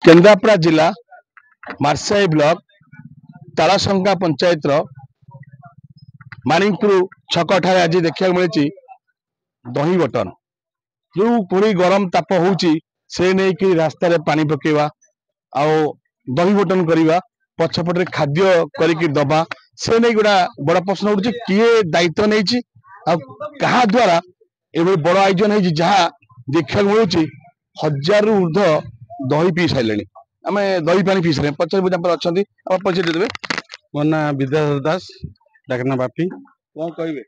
केन्द्रापड़ा जिला मार्साई ब्लॉक तालाशंका पंचायत मानिकपुर छक ठारे आज देखा मिली दही बटन जो पूरी गरम ताप से नहीं कि रास्तार पानी पकेवा आउ दही बटन करवा पछपटे खाद्य करके दबा से नहीं गोटा बड़ प्रश्न उठे किए दायित्व नहीं क्या द्वारा ये बड़ आयोजन है जहाँ देखा मिलूँ हजार ऊर्ध दही पी सारे आम दही पानी पी सारे पचार अच्छा परिचय देवे मो ना विद्याधर दास डाकना बापी कौन कहे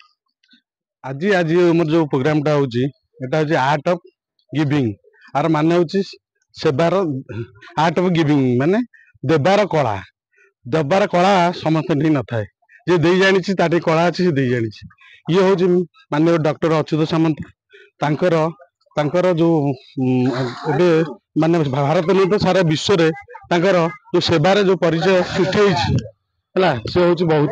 आज आज मोर जो प्रोग्राम टा हूँ आर्ट ऑफ गिविंग आर माने हूँ सेवार आर्ट ऑफ गिविंग माने देवार कला समस्त नहीं न थाए जे दे जानी तार कला अच्छी से दे जानी ये हूँ माननीय डॉक्टर अच्युत सामंत तांकर तांकर जो माने भारत नहीं तो सारा विश्व रे तांकर जो सेवार जो परिचय सृष्टि है से हूँ बहुत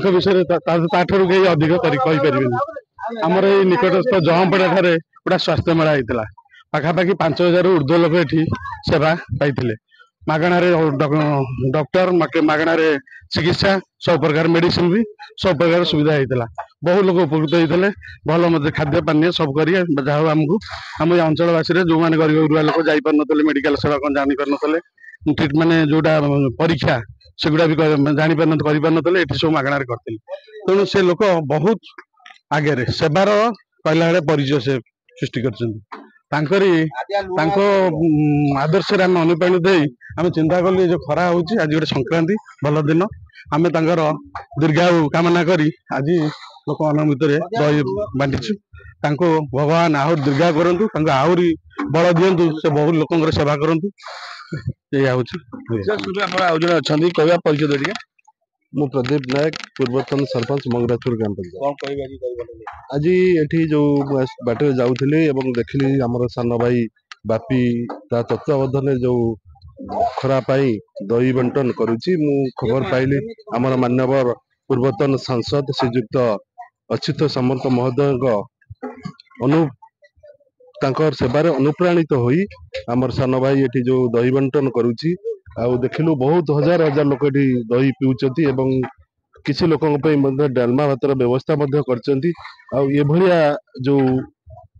विषय ताठू कहीं अधिक कहीपर आमर ये निकटस्थ जमपड़ा ठारे गोटा स्वास्थ्य मेला होता पाखापाखि 5000 ऊर्ध्व लोक ये सेवा पाई मागणार डॉक्टर मागणार चिकित्सा सब प्रकार मेडिसिन भी सब प्रकार सुविधा होता बहुत लोग उपकृत होते भल मत खाद्य पानी सब कर जहाँ आमको आम अंचलवासी जो मैंने गरीब गुरुआ लोग जापार नी मेडिकल सेवा कौन जापार नी ट्रिटमेंट जोटा परीक्षा सेगुड़ा भी जापार ये सब मागणार करते तेणु से लोक बहुत आगे सेवार कहला बेले परिचय से सृष्टि कर आदर्श आम अनुप्राणित आम चिंता कलु जो खरा हो आज गोटे संक्रांति भल दिन आम दीर्घायु कामना करी आज लोक मान भितर दही बांटीचु भगवान आहरी दीर्घा करूँ आहरी बल दिंतु से बहुत लोक सेवा करूँ आयोजन अच्छा परिचय दे मु प्रदीप नायक पूर्वतन सरपंच मंगरापुर ग्राम पंचायत आज ये जो बाटे जाऊली देखली आमर सान भाई बापी ता तत्वावधान जो खरा पाई दही बंटन करुच्ची मु खबर पाइली आमर मान्यवर पूर्वतन सांसद श्रीयुक्त अच्युत सामंत महोदय सेवार अनुप्राणित होई आमर सान भाई ये जो दही बंटन करुच्ची आउ देखिलु बहुत हजार हजार लोक दही पिउचंती एवं किसी लोकों डालमा भातर व्यवस्था करचंती आउ ये भलिया जो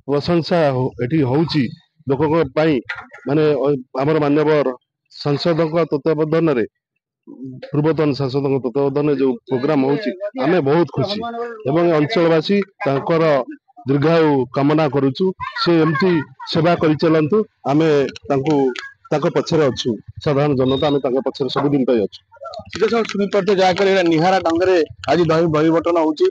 प्रशंसा एठी होउची लोकों माने आमर मान्यवर सांसद तत्वावधान रे पूर्वतन सांसद तत्वावधान जो प्रोग्राम होउची आमे बहुत खुशी एवं अंचलवासी तांकर दीर्घायु कामना करूचु से एमती सेवा करि चलंतु आमे तांको पछरे अच्छु साधारण जनता आम पछरे सबुदिन अच्छु शुणिपारे जहाँ निहारा ढंग से आज दही बंटन होची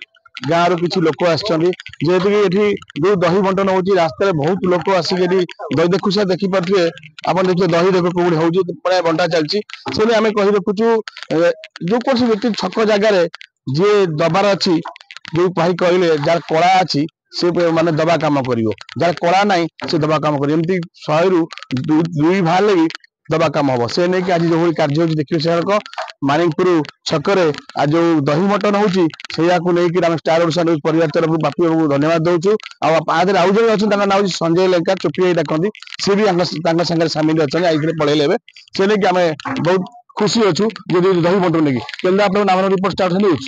गाँव किसी लोक आसतु कि जो दही बंटन होची रास्ता बहुत लोक आसिक दही देखुसा देखिपे आप देखिए दही देख कौन हो प्राय बंटा चलती से आम कही रखुचु जो कौन व्यक्ति छक जगार जी दबार अच्छी जो भाई कहले जार कला अच्छी से माने दबा काम कर जार कला ना से दबा काम कर 100 रु 2 बाहर भी दबा काम हम से नहीं कि आज जो कार्य देखिए से मानिकपुर छकरे आज जो दही बंटन होची नहीं स्टार ओडिशा न्यूज परिवार तरफ बापी बाबू धन्यवाद दूसु आउ जन अच्छा ना संजय लेंका चुपी डाकती सी भी सागर सामिल अच्छा आई पलैले से नहीं कि आम बहुत खुशी अच्छु जो दही बंटन नहीं केन्द्रापड़ा नाम रिपोर्ट स्टार्ट न्यूज।